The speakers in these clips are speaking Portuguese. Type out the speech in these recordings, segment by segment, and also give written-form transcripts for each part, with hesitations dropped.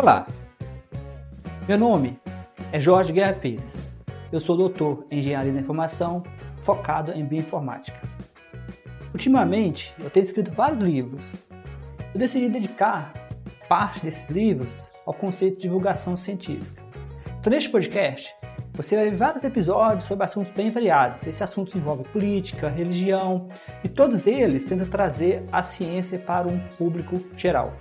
Olá, meu nome é Jorge Guerra Pires. Eu sou doutor em Engenharia da Informação, focado em Bioinformática. Ultimamente, eu tenho escrito vários livros. Eu decidi dedicar parte desses livros ao conceito de divulgação científica. Então, neste podcast, você vai ver vários episódios sobre assuntos bem variados. Esses assuntos envolvem política, religião, e todos eles tentam trazer a ciência para um público geral.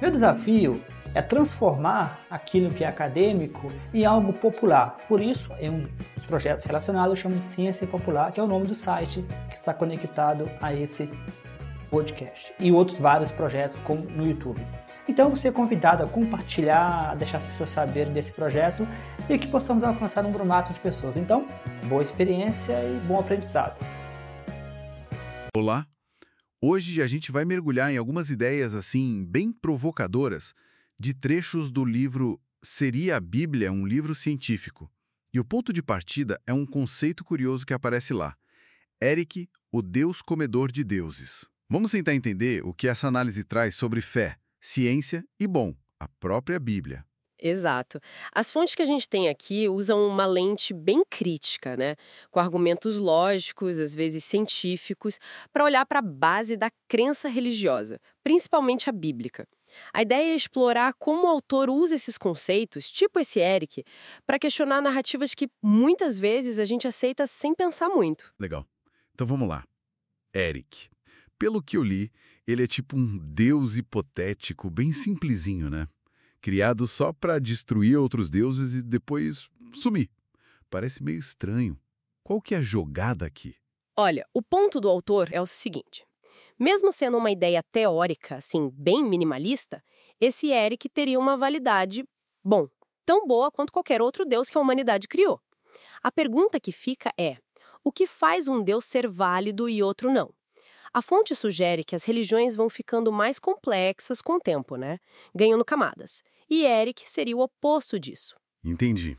Meu desafio é transformar aquilo que é acadêmico em algo popular. Por isso, em um dos projetos relacionados, eu chamo de Ciência Popular, que é o nome do site que está conectado a esse podcast. E outros vários projetos como no YouTube. Então, você é convidado a compartilhar, a deixar as pessoas saberem desse projeto e que possamos alcançar um número máximo de pessoas. Então, boa experiência e bom aprendizado. Olá! Hoje a gente vai mergulhar em algumas ideias assim bem provocadoras de trechos do livro Seria a Bíblia um livro científico? E o ponto de partida é um conceito curioso que aparece lá. Eric, o Deus comedor de deuses. Vamos tentar entender o que essa análise traz sobre fé, ciência e, bom, a própria Bíblia. Exato. As fontes que a gente tem aqui usam uma lente bem crítica, né? Com argumentos lógicos, às vezes científicos, para olhar para a base da crença religiosa, principalmente a bíblica. A ideia é explorar como o autor usa esses conceitos, tipo esse Eric, para questionar narrativas que muitas vezes a gente aceita sem pensar muito. Legal. Então vamos lá. Eric. Pelo que eu li, ele é tipo um deus hipotético, bem simplesinho, né? Criado só para destruir outros deuses e depois sumir. Parece meio estranho. Qual que é a jogada aqui? Olha, o ponto do autor é o seguinte. Mesmo sendo uma ideia teórica, assim, bem minimalista, esse Eric teria uma validade, bom, tão boa quanto qualquer outro deus que a humanidade criou. A pergunta que fica é, o que faz um deus ser válido e outro não? A fonte sugere que as religiões vão ficando mais complexas com o tempo, né? Ganhando camadas. E Eric seria o oposto disso. Entendi.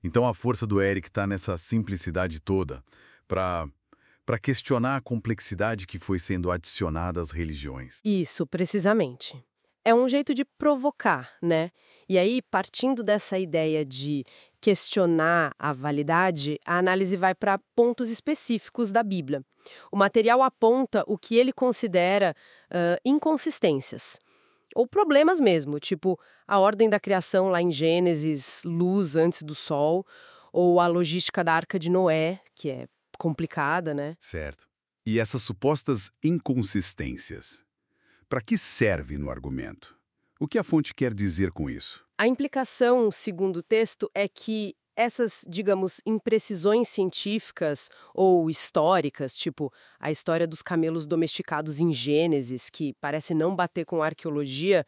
Então a força do Eric está nessa simplicidade toda, para questionar a complexidade que foi sendo adicionada às religiões. Isso, precisamente. É um jeito de provocar, né? E aí, partindo dessa ideia de questionar a validade, a análise vai para pontos específicos da Bíblia. O material aponta o que ele considera inconsistências. Ou problemas mesmo, tipo a ordem da criação lá em Gênesis, luz antes do sol, ou a logística da Arca de Noé, que é complicada, né? Certo. E essas supostas inconsistências, para que serve no argumento? O que a fonte quer dizer com isso? A implicação, segundo o texto, é que essas, digamos, imprecisões científicas ou históricas, tipo a história dos camelos domesticados em Gênesis, que parece não bater com a arqueologia,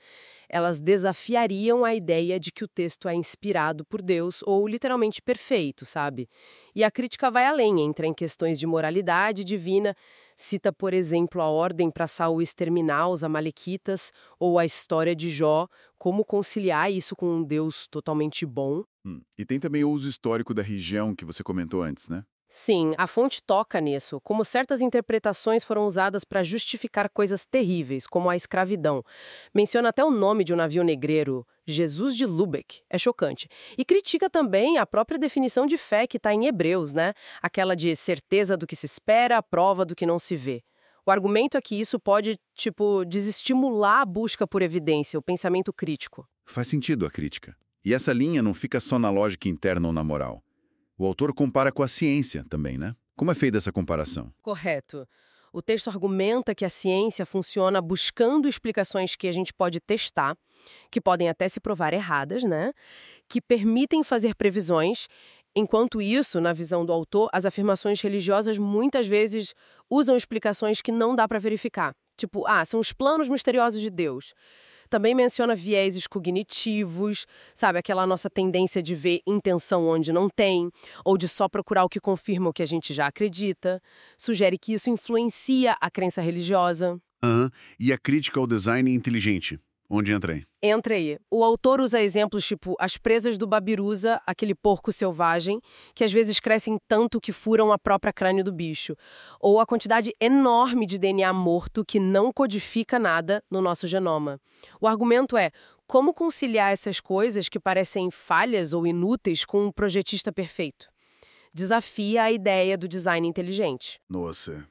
elas desafiariam a ideia de que o texto é inspirado por Deus ou literalmente perfeito, sabe? E a crítica vai além, entra em questões de moralidade divina, cita, por exemplo, a ordem para Saul exterminar os amalequitas ou a história de Jó, como conciliar isso com um Deus totalmente bom. E tem também o uso histórico da região que você comentou antes, né? Sim, a fonte toca nisso, como certas interpretações foram usadas para justificar coisas terríveis, como a escravidão. Menciona até o nome de um navio negreiro, Jesus de Lübeck. É chocante. E critica também a própria definição de fé que está em Hebreus, né? Aquela de certeza do que se espera, prova do que não se vê. O argumento é que isso pode, desestimular a busca por evidência, o pensamento crítico. Faz sentido a crítica. E essa linha não fica só na lógica interna ou na moral. O autor compara com a ciência também, né? Como é feita essa comparação? Correto. O texto argumenta que a ciência funciona buscando explicações que a gente pode testar, que podem até se provar erradas, né? Que permitem fazer previsões. Enquanto isso, na visão do autor, as afirmações religiosas muitas vezes usam explicações que não dá para verificar. Tipo, são os planos misteriosos de Deus. Também menciona vieses cognitivos, sabe? Aquela nossa tendência de ver intenção onde não tem, ou de só procurar o que confirma o que a gente já acredita. Sugere que isso influencia a crença religiosa. E a crítica ao design inteligente. Onde entra aí? Entra aí. O autor usa exemplos tipo as presas do Babirusa, aquele porco selvagem, que às vezes crescem tanto que furam a própria crânio do bicho. Ou a quantidade enorme de DNA morto que não codifica nada no nosso genoma. O argumento é, como conciliar essas coisas que parecem falhas ou inúteis com um projetista perfeito? Desafia a ideia do design inteligente. Nossa,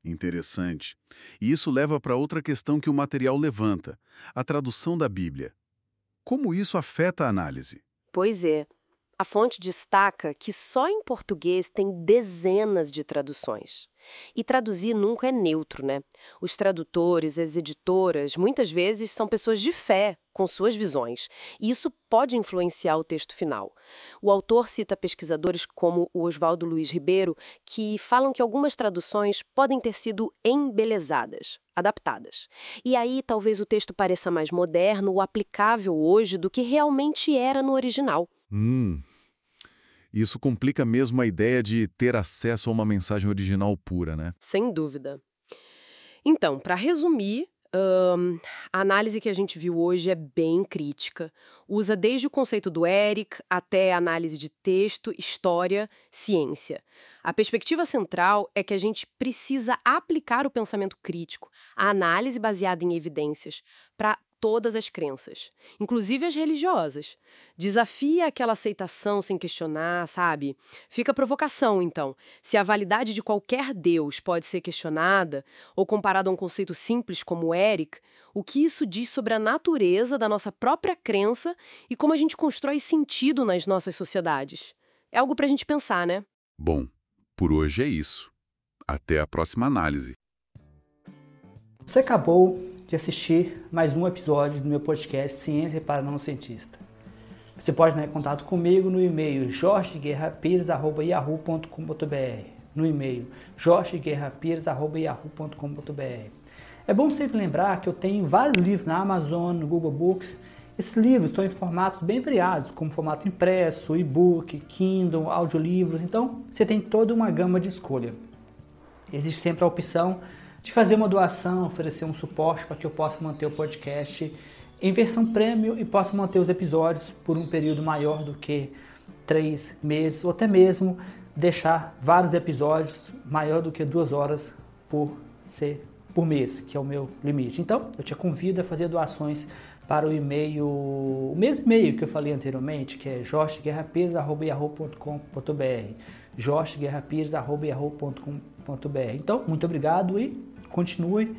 interessante. E isso leva para outra questão que o material levanta, a tradução da Bíblia. Como isso afeta a análise? Pois é. A fonte destaca que só em português tem dezenas de traduções. E traduzir nunca é neutro, né? Os tradutores, as editoras, muitas vezes são pessoas de fé, com suas visões. E isso pode influenciar o texto final. O autor cita pesquisadores como o Oswaldo Luiz Ribeiro, que falam que algumas traduções podem ter sido embelezadas, adaptadas. E aí talvez o texto pareça mais moderno ou aplicável hoje do que realmente era no original. Isso complica mesmo a ideia de ter acesso a uma mensagem original pura, né? Sem dúvida. Então, para resumir, a análise que a gente viu hoje é bem crítica. Usa desde o conceito do Eric até a análise de texto, história, ciência. A perspectiva central é que a gente precisa aplicar o pensamento crítico, a análise baseada em evidências, para todas as crenças, inclusive as religiosas. Desafia aquela aceitação sem questionar, sabe? Fica a provocação, então. Se a validade de qualquer Deus pode ser questionada, ou comparado a um conceito simples como o Eric, o que isso diz sobre a natureza da nossa própria crença e como a gente constrói sentido nas nossas sociedades? É algo pra gente pensar, né? Bom, por hoje é isso. Até a próxima análise. Você acabou de assistir mais um episódio do meu podcast Ciência para Não Cientista. Você pode entrar em contato comigo no e-mail jorgeguerrapires@yahoo.com.br, no e-mail jorgeguerrapires@yahoo.com.br. É bom sempre lembrar que eu tenho vários livros na Amazon, no Google Books. Esses livros estão em formatos bem variados, como formato impresso, e-book, Kindle, audiolivros, então você tem toda uma gama de escolha. Existe sempre a opção de fazer uma doação, oferecer um suporte para que eu possa manter o podcast em versão premium e possa manter os episódios por um período maior do que 3 meses, ou até mesmo deixar vários episódios maior do que 2 horas por mês, que é o meu limite. Então, eu te convido a fazer doações para o e-mail, o mesmo e-mail que eu falei anteriormente, que é jorgeguerrapires@yahoo.com.br, jorgeguerrapires@yahoo.com.br. Então, muito obrigado e continue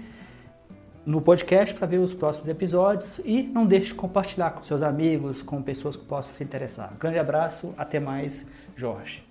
no podcast para ver os próximos episódios e não deixe de compartilhar com seus amigos, com pessoas que possam se interessar. Um grande abraço, até mais, Jorge.